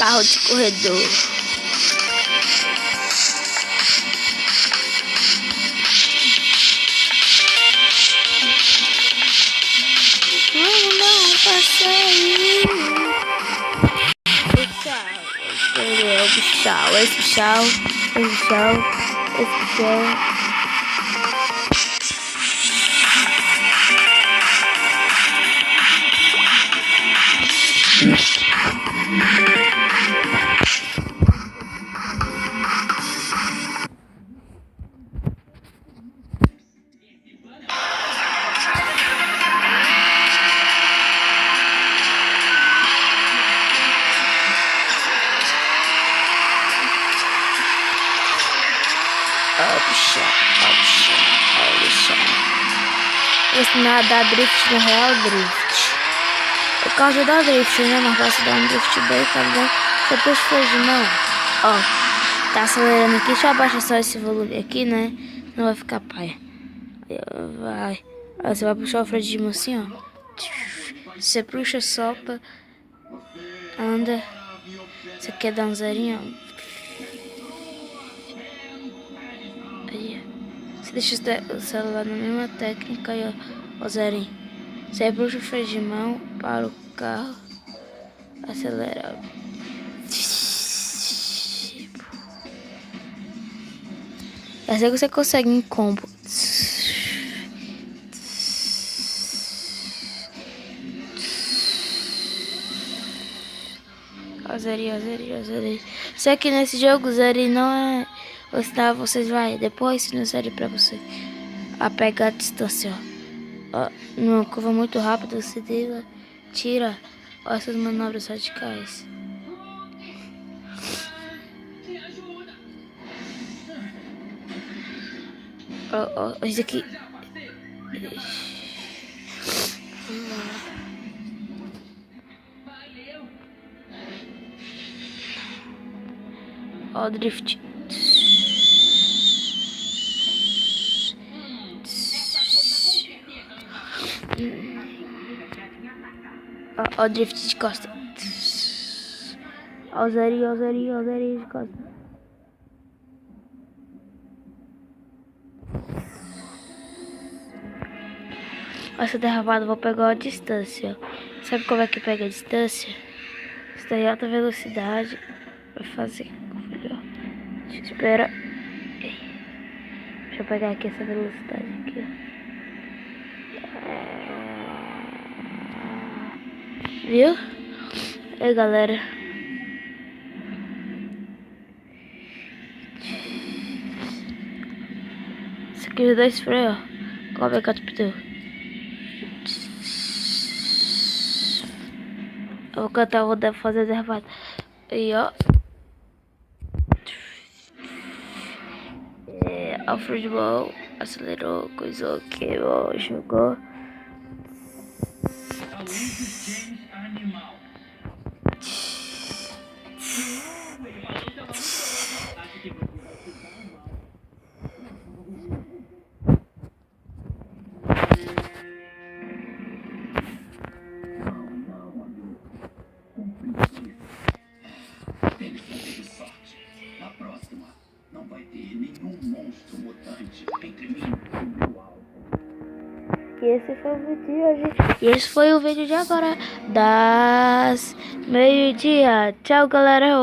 carro de corredor. Vamos dar um passeio. Esse bichão. Esse não dá drift no real drift. O carro já dá drift, né? Mas posso dar um drift bem também. Depois foi de mão. Ó, tá acelerando aqui. Deixa eu abaixar só esse volume aqui, né? Não vai ficar paia. Vai. Aí você vai puxar o freio de mão assim, ó. Você puxa, solta. Anda. Você quer dar um zerinho, ó. Aí, ó. Você deixa o celular na mesma técnica aí, ó, zerinho. Você puxa o freio de mão, para o carro, acelera. Assim você consegue em combo. Ó, zerinho. Só que nesse jogo, zerinho não é... Vocês vai depois se não serve pra você a pegar a distância, ó. Numa curva muito rápida você tira essas manobras radicais. Ó, isso aqui. Ó, drift. Ó, drift de costa. Ó, zerinho de costa. Essa derrapada eu vou pegar a distância. Sabe como é que pega a distância? Está em alta velocidade. Vai fazer. Espera. Deixa eu pegar aqui essa velocidade aqui. Viu? Aí, galera. Isso aqui é 2 freios, ó. Qual é o pneu? Eu vou cantar, vou fazer derrapado. Aí, ó. Alfred Ball acelerou, coisou, queimou, jogou. Na próxima, não vai ter nenhum monstro mutante entre mim e meu alvo. E esse foi o vídeo de hoje. E esse foi o vídeo de agora, das meio-dia. Tchau, galera.